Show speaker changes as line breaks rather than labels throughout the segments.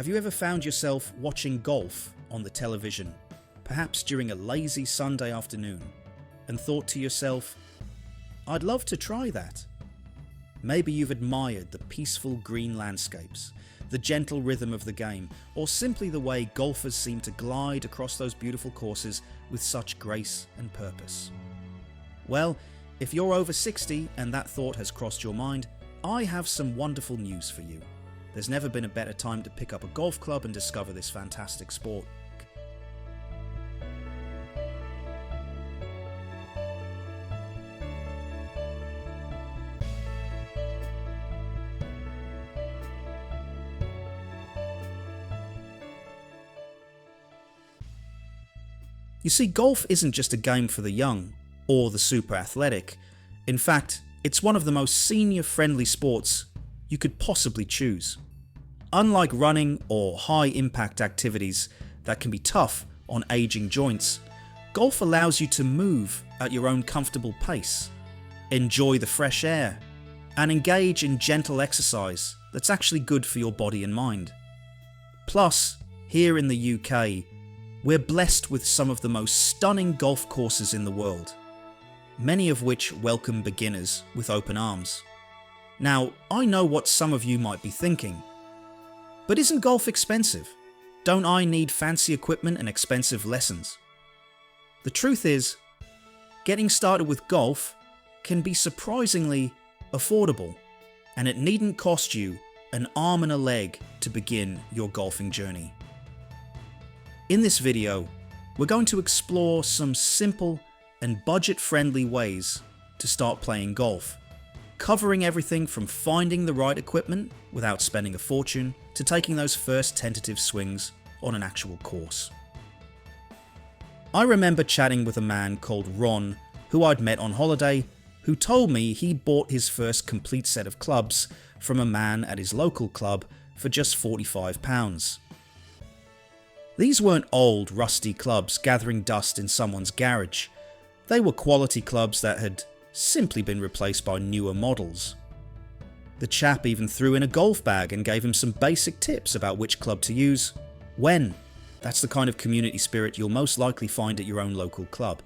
Have you ever found yourself watching golf on the television, perhaps during a lazy Sunday afternoon, and thought to yourself, I'd love to try that? Maybe you've admired the peaceful green landscapes, the gentle rhythm of the game, or simply the way golfers seem to glide across those beautiful courses with such grace and purpose. Well, if you're over 60 and that thought has crossed your mind, I have some wonderful news for you. There's never been a better time to pick up a golf club and discover this fantastic sport. You see, golf isn't just a game for the young or the super athletic. In fact, it's one of the most senior-friendly sports you could possibly choose. Unlike running or high-impact activities that can be tough on aging joints, golf allows you to move at your own comfortable pace, enjoy the fresh air, and engage in gentle exercise that's actually good for your body and mind. Plus, here in the UK, we're blessed with some of the most stunning golf courses in the world, many of which welcome beginners with open arms. Now, I know what some of you might be thinking, but isn't golf expensive? Don't I need fancy equipment and expensive lessons? The truth is, getting started with golf can be surprisingly affordable, and it needn't cost you an arm and a leg to begin your golfing journey. In this video, we're going to explore some simple and budget-friendly ways to start playing golf, covering everything from finding the right equipment without spending a fortune to taking those first tentative swings on an actual course. I remember chatting with a man called Ron, who I'd met on holiday, who told me he bought his first complete set of clubs from a man at his local club for just £45. These weren't old, rusty clubs gathering dust in someone's garage. They were quality clubs that had simply been replaced by newer models. The chap even threw in a golf bag and gave him some basic tips about which club to use, when. That's the kind of community spirit you'll most likely find at your own local club.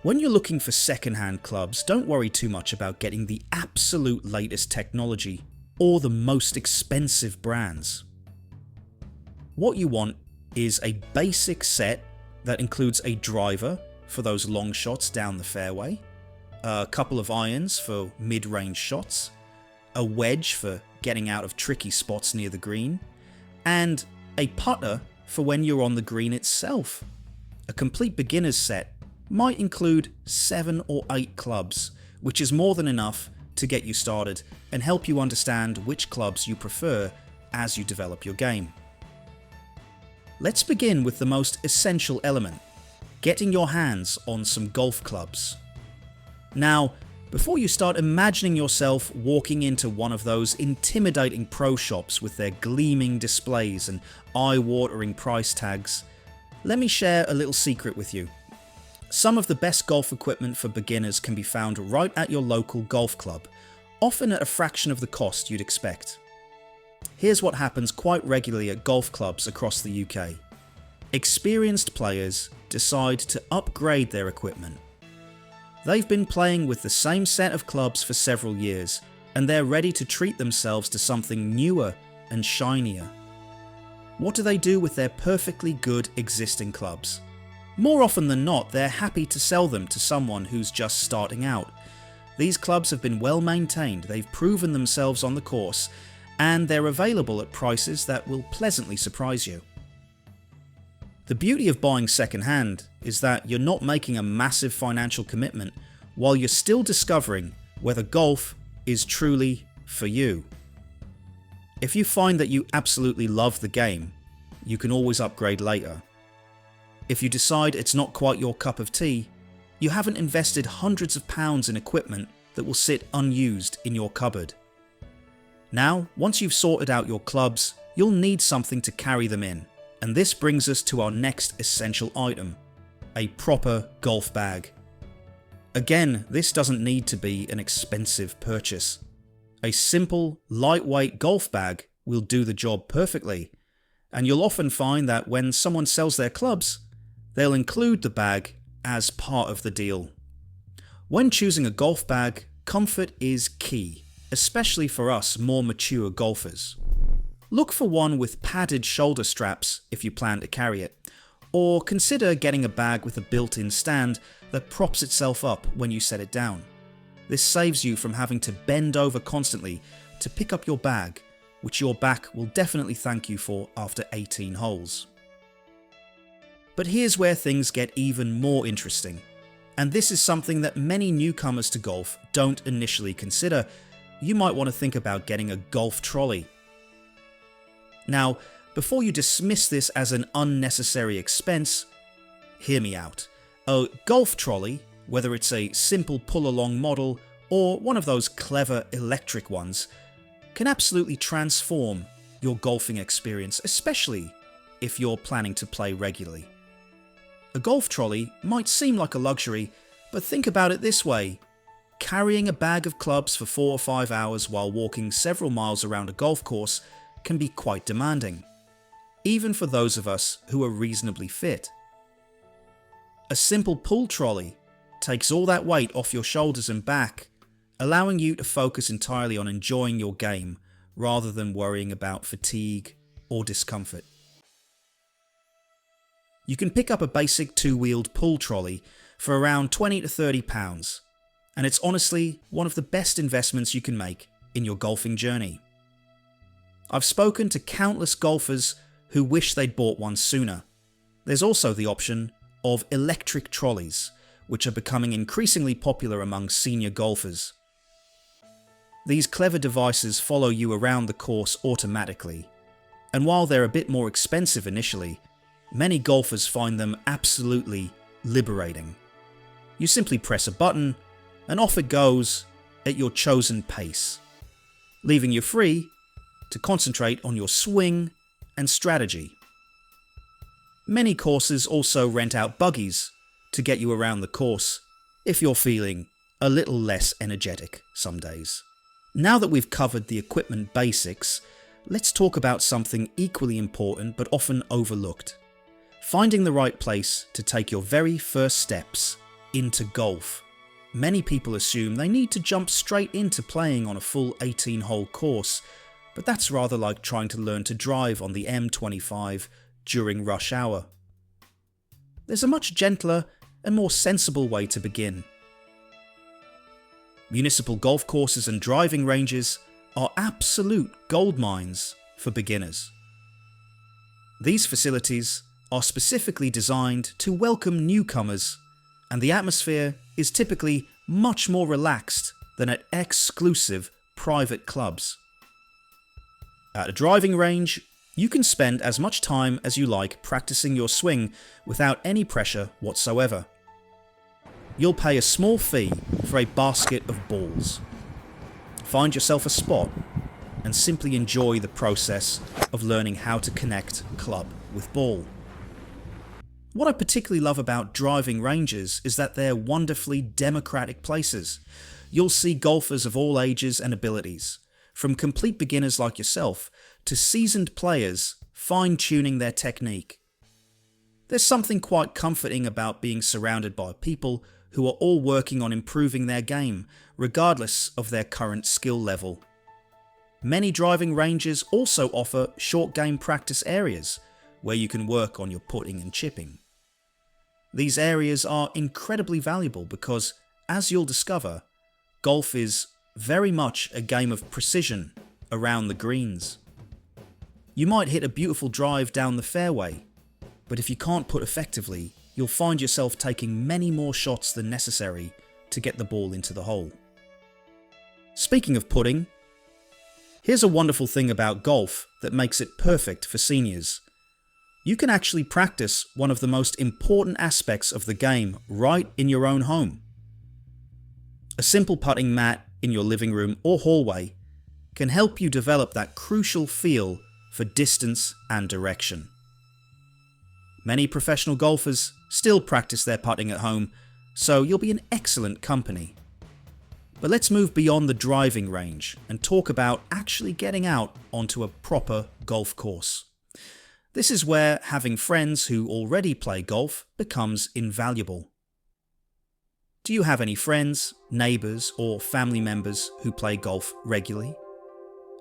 When you're looking for second-hand clubs, don't worry too much about getting the absolute latest technology or the most expensive brands. What you want is a basic set that includes a driver for those long shots down the fairway, a couple of irons for mid-range shots, a wedge for getting out of tricky spots near the green, and a putter for when you're on the green itself. A complete beginner's set might include 7 or 8 clubs, which is more than enough to get you started and help you understand which clubs you prefer as you develop your game. Let's begin with the most essential element, getting your hands on some golf clubs. Now, before you start imagining yourself walking into one of those intimidating pro shops with their gleaming displays and eye-watering price tags, let me share a little secret with you. Some of the best golf equipment for beginners can be found right at your local golf club, often at a fraction of the cost you'd expect. Here's what happens quite regularly at golf clubs across the UK. Experienced players decide to upgrade their equipment. They've been playing with the same set of clubs for several years, and they're ready to treat themselves to something newer and shinier. What do they do with their perfectly good existing clubs? More often than not, they're happy to sell them to someone who's just starting out. These clubs have been well maintained, they've proven themselves on the course, and they're available at prices that will pleasantly surprise you. The beauty of buying second-hand is that you're not making a massive financial commitment while you're still discovering whether golf is truly for you. If you find that you absolutely love the game, you can always upgrade later. If you decide it's not quite your cup of tea, you haven't invested hundreds of pounds in equipment that will sit unused in your cupboard. Now, once you've sorted out your clubs, you'll need something to carry them in. And this brings us to our next essential item, a proper golf bag. Again, this doesn't need to be an expensive purchase. A simple, lightweight golf bag will do the job perfectly, and you'll often find that when someone sells their clubs, they'll include the bag as part of the deal. When choosing a golf bag, comfort is key, especially for us more mature golfers. Look for one with padded shoulder straps if you plan to carry it, or consider getting a bag with a built-in stand that props itself up when you set it down. This saves you from having to bend over constantly to pick up your bag, which your back will definitely thank you for after 18 holes. But here's where things get even more interesting, and this is something that many newcomers to golf don't initially consider. You might want to think about getting a golf trolley. Now, before you dismiss this as an unnecessary expense, hear me out. A golf trolley, whether it's a simple pull-along model or one of those clever electric ones, can absolutely transform your golfing experience, especially if you're planning to play regularly. A golf trolley might seem like a luxury, but think about it this way. Carrying a bag of clubs for 4 or 5 hours while walking several miles around a golf course can be quite demanding, even for those of us who are reasonably fit. A simple pull trolley takes all that weight off your shoulders and back, allowing you to focus entirely on enjoying your game rather than worrying about fatigue or discomfort. You can pick up a basic 2-wheeled pull trolley for around £20 to £30, and it's honestly one of the best investments you can make in your golfing journey. I've spoken to countless golfers who wish they'd bought one sooner. There's also the option of electric trolleys, which are becoming increasingly popular among senior golfers. These clever devices follow you around the course automatically, and while they're a bit more expensive initially, many golfers find them absolutely liberating. You simply press a button, and off it goes at your chosen pace, leaving you free to concentrate on your swing and strategy. Many courses also rent out buggies to get you around the course if you're feeling a little less energetic some days. Now that we've covered the equipment basics, let's talk about something equally important but often overlooked: finding the right place to take your very first steps into golf. Many people assume they need to jump straight into playing on a full 18-hole course, but that's rather like trying to learn to drive on the M25 during rush hour. There's a much gentler and more sensible way to begin. Municipal golf courses and driving ranges are absolute goldmines for beginners. These facilities are specifically designed to welcome newcomers, and the atmosphere is typically much more relaxed than at exclusive private clubs. At a driving range, you can spend as much time as you like practicing your swing without any pressure whatsoever. You'll pay a small fee for a basket of balls. Find yourself a spot and simply enjoy the process of learning how to connect club with ball. What I particularly love about driving ranges is that they're wonderfully democratic places. You'll see golfers of all ages and abilities, from complete beginners like yourself to seasoned players fine-tuning their technique. There's something quite comforting about being surrounded by people who are all working on improving their game, regardless of their current skill level. Many driving ranges also offer short game practice areas where you can work on your putting and chipping. These areas are incredibly valuable because, as you'll discover, golf is very much a game of precision around the greens. You might hit a beautiful drive down the fairway, but if you can't putt effectively, you'll find yourself taking many more shots than necessary to get the ball into the hole. Speaking of putting, here's a wonderful thing about golf that makes it perfect for seniors. You can actually practice one of the most important aspects of the game right in your own home. A simple putting mat in your living room or hallway can help you develop that crucial feel for distance and direction. Many professional golfers still practice their putting at home, so you'll be in excellent company. But let's move beyond the driving range and talk about actually getting out onto a proper golf course. This is where having friends who already play golf becomes invaluable. Do you have any friends, neighbours, or family members who play golf regularly?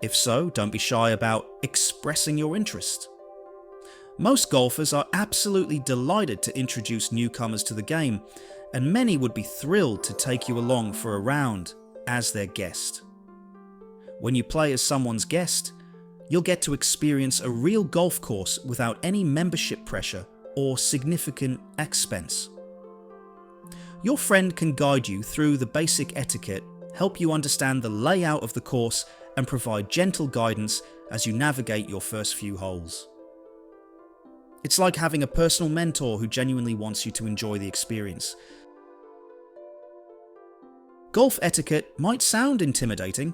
If so, don't be shy about expressing your interest. Most golfers are absolutely delighted to introduce newcomers to the game, and many would be thrilled to take you along for a round as their guest. When you play as someone's guest, you'll get to experience a real golf course without any membership pressure or significant expense. Your friend can guide you through the basic etiquette, help you understand the layout of the course, and provide gentle guidance as you navigate your first few holes. It's like having a personal mentor who genuinely wants you to enjoy the experience. Golf etiquette might sound intimidating,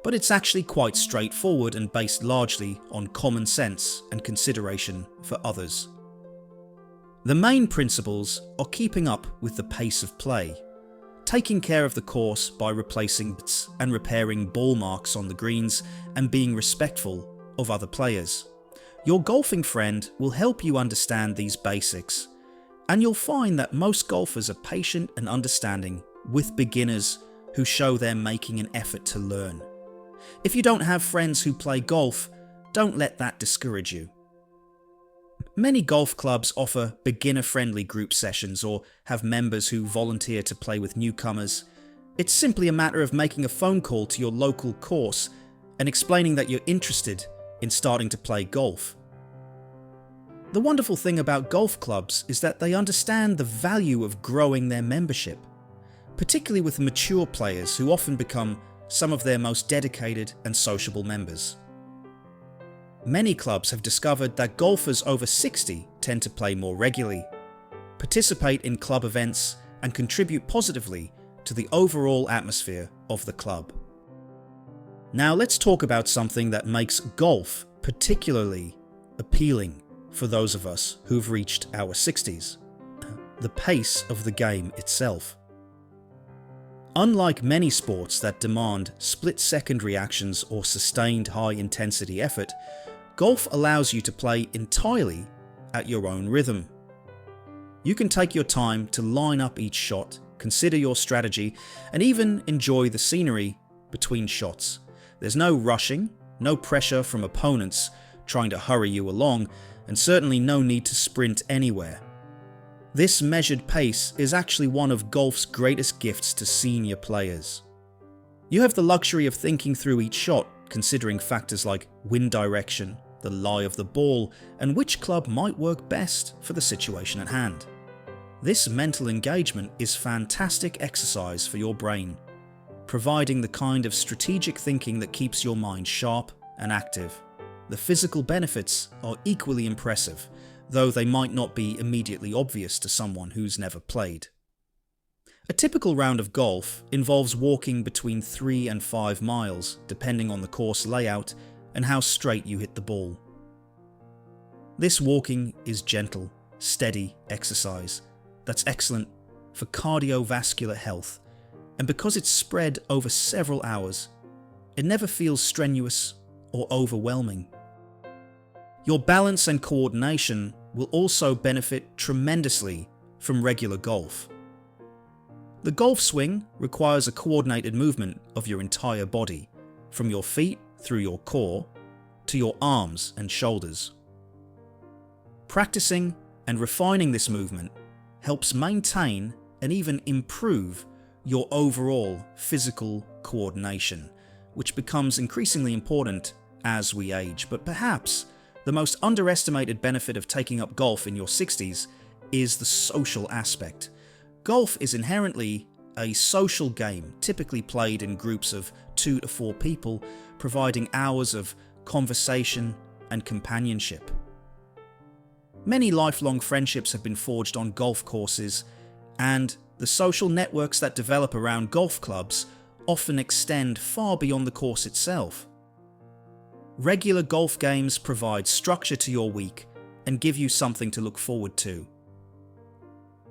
but it's actually quite straightforward and based largely on common sense and consideration for others. The main principles are keeping up with the pace of play, taking care of the course by replacing bits and repairing ball marks on the greens, and being respectful of other players. Your golfing friend will help you understand these basics, and you'll find that most golfers are patient and understanding with beginners who show they're making an effort to learn. If you don't have friends who play golf, don't let that discourage you. Many golf clubs offer beginner-friendly group sessions or have members who volunteer to play with newcomers. It's simply a matter of making a phone call to your local course and explaining that you're interested in starting to play golf. The wonderful thing about golf clubs is that they understand the value of growing their membership, particularly with mature players who often become some of their most dedicated and sociable members. Many clubs have discovered that golfers over 60 tend to play more regularly, participate in club events, and contribute positively to the overall atmosphere of the club. Now let's talk about something that makes golf particularly appealing for those of us who've reached our 60s: the pace of the game itself. Unlike many sports that demand split-second reactions or sustained high-intensity effort, golf allows you to play entirely at your own rhythm. You can take your time to line up each shot, consider your strategy, and even enjoy the scenery between shots. There's no rushing, no pressure from opponents trying to hurry you along, and certainly no need to sprint anywhere. This measured pace is actually one of golf's greatest gifts to senior players. You have the luxury of thinking through each shot, considering factors like wind direction, the lie of the ball, and which club might work best for the situation at hand. This mental engagement is fantastic exercise for your brain, providing the kind of strategic thinking that keeps your mind sharp and active. The physical benefits are equally impressive, though they might not be immediately obvious to someone who's never played. A typical round of golf involves walking between 3 and 5 miles, depending on the course layout and how straight you hit the ball. This walking is gentle, steady exercise that's excellent for cardiovascular health, and because it's spread over several hours, it never feels strenuous or overwhelming. Your balance and coordination will also benefit tremendously from regular golf. The golf swing requires a coordinated movement of your entire body, from your feet through your core to your arms and shoulders. Practicing and refining this movement helps maintain and even improve your overall physical coordination, which becomes increasingly important as we age. But perhaps the most underestimated benefit of taking up golf in your 60s is the social aspect. Golf is inherently a social game, typically played in groups of 2 to 4 people, providing hours of conversation and companionship. Many lifelong friendships have been forged on golf courses, and the social networks that develop around golf clubs often extend far beyond the course itself. Regular golf games provide structure to your week and give you something to look forward to.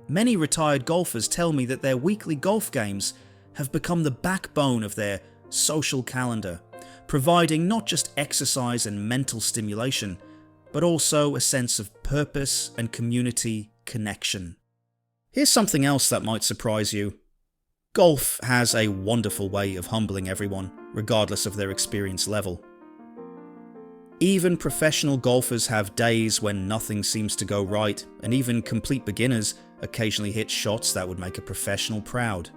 Many retired golfers tell me that their weekly golf games have become the backbone of their social calendar, providing not just exercise and mental stimulation, but also a sense of purpose and community connection. Here's something else that might surprise you. Golf has a wonderful way of humbling everyone, regardless of their experience level. Even professional golfers have days when nothing seems to go right, and even complete beginners occasionally hit shots that would make a professional proud.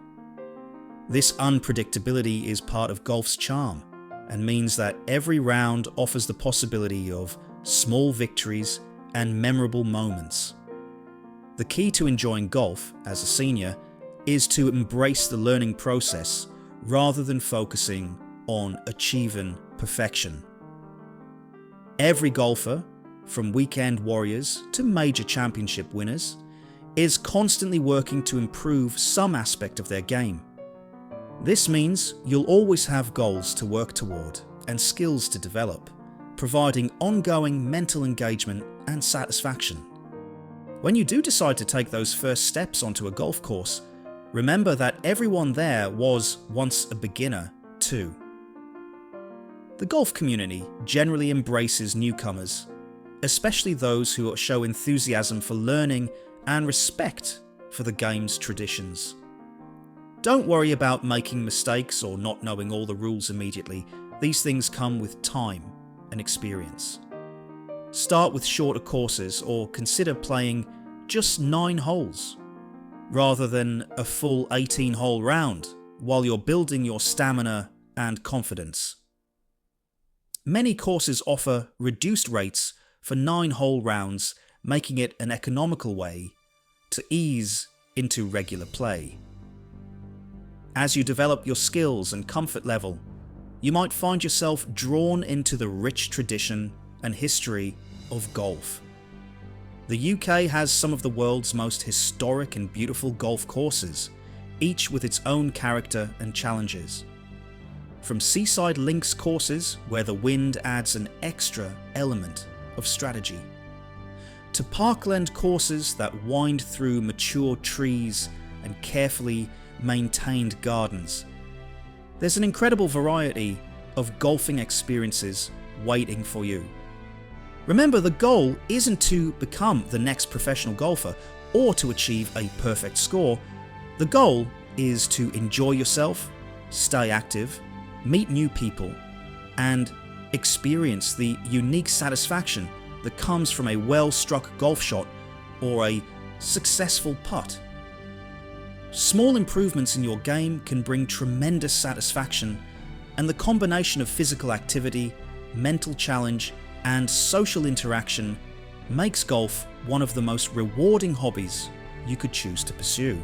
This unpredictability is part of golf's charm, and means that every round offers the possibility of small victories and memorable moments. The key to enjoying golf as a senior is to embrace the learning process rather than focusing on achieving perfection. Every golfer, from weekend warriors to major championship winners, is constantly working to improve some aspect of their game. This means you'll always have goals to work toward and skills to develop, providing ongoing mental engagement and satisfaction. When you do decide to take those first steps onto a golf course, remember that everyone there was once a beginner too. The golf community generally embraces newcomers, especially those who show enthusiasm for learning and respect for the game's traditions. Don't worry about making mistakes or not knowing all the rules immediately. These things come with time and experience. Start with shorter courses or consider playing just 9 holes, rather than a full 18-hole round, while you're building your stamina and confidence. Many courses offer reduced rates for 9-hole rounds, making it an economical way to ease into regular play. As you develop your skills and comfort level, you might find yourself drawn into the rich tradition and history of golf. The UK has some of the world's most historic and beautiful golf courses, each with its own character and challenges. From seaside links courses where the wind adds an extra element of strategy, to parkland courses that wind through mature trees and carefully maintained gardens. There's an incredible variety of golfing experiences waiting for you. Remember, the goal isn't to become the next professional golfer or to achieve a perfect score. The goal is to enjoy yourself, stay active, meet new people, and experience the unique satisfaction that comes from a well-struck golf shot or a successful putt. Small improvements in your game can bring tremendous satisfaction, and the combination of physical activity, mental challenge, and social interaction makes golf one of the most rewarding hobbies you could choose to pursue.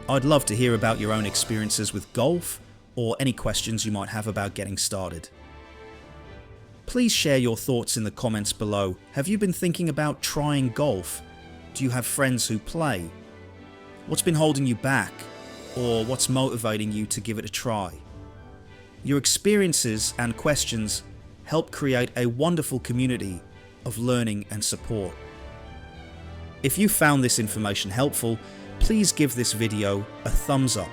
I'd love to hear about your own experiences with golf or any questions you might have about getting started. Please share your thoughts in the comments below. Have you been thinking about trying golf? Do you have friends who play? What's been holding you back? Or what's motivating you to give it a try? Your experiences and questions help create a wonderful community of learning and support. If you found this information helpful, please give this video a thumbs up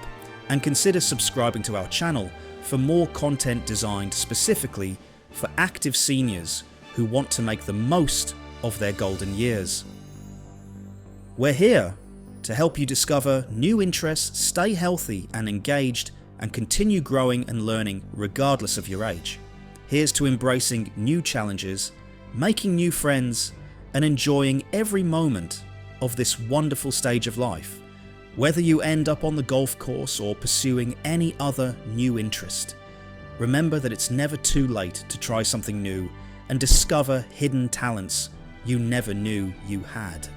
and consider subscribing to our channel for more content designed specifically for active seniors who want to make the most of their golden years. We're here to help you discover new interests, stay healthy and engaged, and continue growing and learning regardless of your age. Here's to embracing new challenges, making new friends, and enjoying every moment of this wonderful stage of life, whether you end up on the golf course or pursuing any other new interest. Remember that it's never too late to try something new and discover hidden talents you never knew you had.